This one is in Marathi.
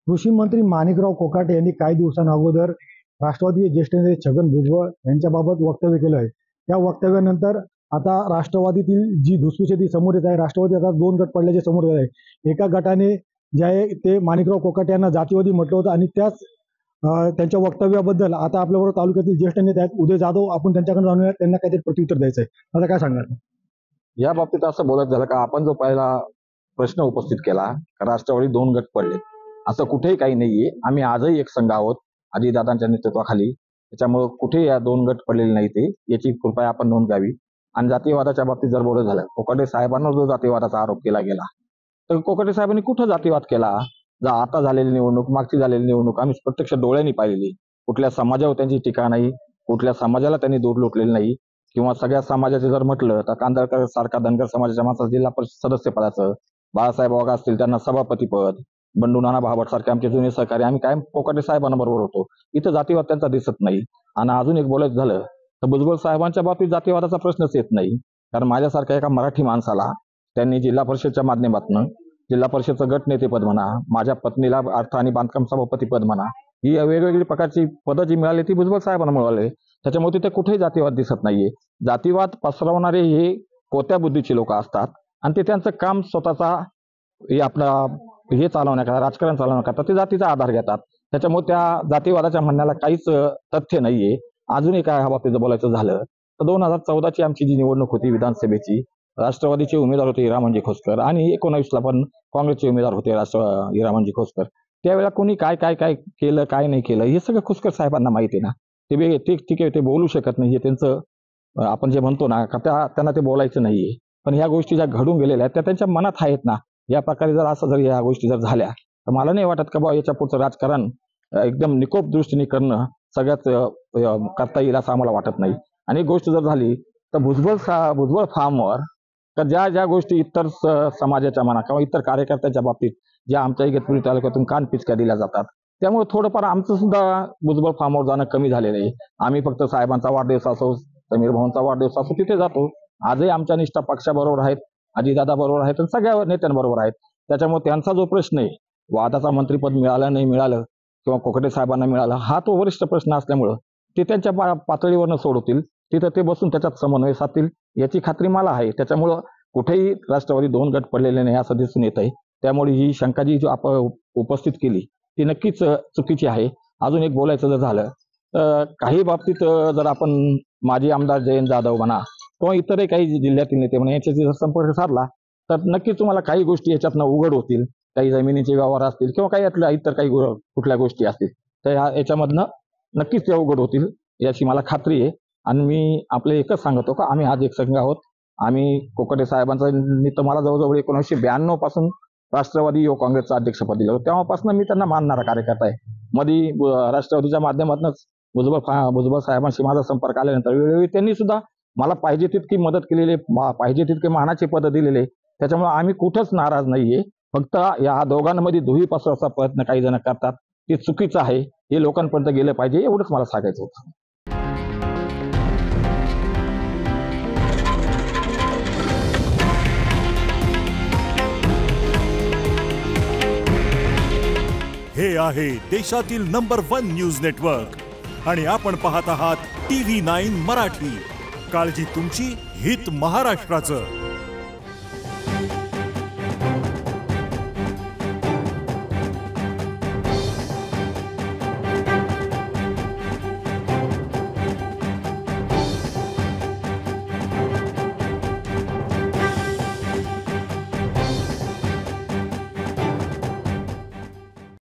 कृषी मंत्री माणिकराव कोकाटे यांनी काही दिवसांअगोदर राष्ट्रवादी ज्येष्ठ नेते छगन भुजबळ यांच्याबाबत वक्तव्य केलं आहे। त्या वक्तव्यानंतर आता राष्ट्रवादीतील जी धुसफूस आहे ती समोर येत आहे। राष्ट्रवादी आता 2 गट पडल्याचे समोर येत आहे। एका गटाने जे आहे ते माणिकराव कोकाटे यांना जातीवादी म्हटलं होतं आणि त्याच त्यांच्या वक्तव्याबद्दल आता आपल्याबरोबर तालुक्यातील ज्येष्ठ नेते आहेत उदय जाधव, आपण त्यांच्याकडे जाणूया, त्यांना काहीतरी प्रत्युत्तर द्यायचं आहे। आता काय सांगणार या बाबतीत? असं बोलत झालं का आपण जो पहिला प्रश्न उपस्थित केला, राष्ट्रवादी 2 गट पडले, असं कुठेही काही नाहीये। आम्ही आजही एक संघ आहोत अजितदादांच्या नेतृत्वाखाली, त्याच्यामुळे कुठे या 2 गट पडलेले नाही ते, याची कृपया आपण नोंद घ्यावी। आणि जातीवादाच्या बाबतीत जर बोलत झालं, कोकाटे साहेबांवर जो जातीवादाचा आरोप केला गेला, तर कोकाटे साहेबांनी कुठं जातीवाद केला? आता झालेली निवडणूक, मागची झालेली निवडणूक आम्ही प्रत्यक्ष डोळ्यांनी पाहिलेली। कुठल्या समाजावर त्यांची टीका नाही, कुठल्या समाजाला त्यांनी दूर लोटलेलं नाही, किंवा सगळ्या समाजाचे जर म्हटलं तर कांदळकर सारखा धनगर समाजाच्या माणसाचं जिल्हा परिषद सदस्य पदाचं, बाळासाहेब वाघ असतील त्यांना सभापती पद, बंडू नाना भावट सारखे आमचे जुने सहकारी, आम्ही कायम कोकाटे साहेबांबरोबर होतो। इथं जातीवाद त्यांचा दिसत नाही। आणि अजून एक बोलायचं झालं तर भुजबळ साहेबांच्या बाबतीत जातीवादाचा प्रश्नच येत नाही, कारण माझ्यासारख्या एका मराठी माणसाला त्यांनी जिल्हा परिषदच्या माध्यमातून जिल्हा परिषदचं गटनेतेपद म्हणा, माझ्या पत्नीला अर्थ आणि बांधकाम सभापती पद म्हणा, ही वेगवेगळी प्रकारची पदं जी मिळाली ती भुजबळ साहेबांना मिळाली। त्याच्यामुळे तिथे कुठेही जातीवाद दिसत नाहीये। जातीवाद पसरवणारे हे कोत्या बुद्धीचे लोक असतात आणि ते त्यांचं काम स्वतःचा हे आपला हे चालवण्याकरता, राजकारण चालवण्याकरता ते जातीचा आधार घेतात। त्याच्यामुळे त्या जातीवादाच्या म्हणण्याला काहीच तथ्य नाहीये। अजूनही काय ह्या बाबतीत बोलायचं झालं तर 2014ची आमची जी निवडणूक होती विधानसभेची, राष्ट्रवादीचे उमेदवार होते हिरामनजी खोसकर आणि 19ला पण काँग्रेसचे उमेदवार होते हिरामनजी खोसकर। त्यावेळेला कोणी काय काय काय केलं, काय नाही केलं, हे सगळं खोसकर साहेबांना माहिती आहे ना। ते ठीक आहे, ते बोलू शकत नाही, हे त्यांचं आपण जे म्हणतो ना का त्यांना ते बोलायचं नाहीये। पण ह्या गोष्टी ज्या घडून गेलेल्या आहेत त्या त्यांच्या मनात आहेत ना। या प्रकारे जर असं जर या गोष्टी जर झाल्या तर मला नाही वाटत का बाबा याच्या पुढचं राजकारण एकदम निकोप दृष्टीने करणं सगळ्यात करता येईल असं आम्हाला वाटत नाही। आणि एक गोष्ट जर झाली तर भुजबळ फार्मवर तर ज्या गोष्टी इतर समाजाच्या म्हणा किंवा इतर कार्यकर्त्यांच्या बाबतीत ज्या आमच्या इगतपुरी तालुक्यातून कानपिचक्या दिल्या जातात, त्यामुळे थोडंफार आमचं सुद्धा भुजबळ फार्मवर जाणं कमी झालेलं आहे। आम्ही फक्त साहेबांचा वाढदिवस असो, समीर भाऊंचा वाढदिवस असो, तिथे जातो। आजही आमच्या निष्ठा पक्षाबरोबर आहेत, अजितदादा बरोबर आहेत आणि सगळ्या नेत्यांबरोबर आहेत। त्याच्यामुळे त्यांचा जो प्रश्न आहे वादाचा मंत्रिपद मिळालं नाही मिळालं किंवा कोकाटे साहेबांना मिळालं, हा तो वरिष्ठ प्रश्न असल्यामुळं ते त्यांच्या पातळीवरनं सोडवतील, तिथं ते बसून त्याच्यात समन्वय साधतील याची खात्री मला आहे। त्याच्यामुळं कुठेही राष्ट्रवादी 2 गट पडलेले नाही असं दिसून येत आहे। त्यामुळे ही शंका जी आपण उपस्थित केली ती नक्कीच चुकीची आहे। अजून एक बोलायचं जर झालं तर काही बाबतीत जर आपण माजी आमदार जयंत जाधव म्हणा किंवा इतरही काही जिल्ह्यातील नेते म्हणा याच्याशी जर संपर्क साधला तर नक्कीच तुम्हाला काही गोष्टी याच्यातनं उघड होतील। काही जमिनीचे व्यवहार असतील किंवा काही यातल्या इतर काही कुठल्या गोष्टी असतील तर याच्यामधनं नक्कीच त्या उघड होतील याची मला खात्री आहे। आणि मी आपले एकच सांगतो का आम्ही आज एक संघ आहोत। आम्ही कोकाटे साहेबांचा निमित्त मला जवळजवळ 1992 पासून राष्ट्रवादी युवक काँग्रेसचं अध्यक्षपद दिलं, तेव्हापासून मी त्यांना मानणारा कार्यकर्ता आहे। मध्ये राष्ट्रवादीच्या माध्यमातूनच भुजबळ साहेबांशी माझा संपर्क आल्यानंतर वेळोवेळी त्यांनी सुद्धा मला पाहिजे तितकी मदत केलेली, पाहिजे तितके मानाचे पद दिलेले। त्याच्यामुळे आम्ही कुठंच नाराज नाहीये। फक्त या दोघांमध्ये दुही पसरवायचा प्रयत्न काही जण करतात, ते चुकीचं आहे, हे लोकांपर्यंत गेलं पाहिजे, एवढंच मला सांगायचं होतं। हे आहे देशातील नंबर 1 न्यूज नेटवर्क आणि आपण पाहत आहात TV9 मराठी। काळजी तुमची, हित महाराष्ट्राचं।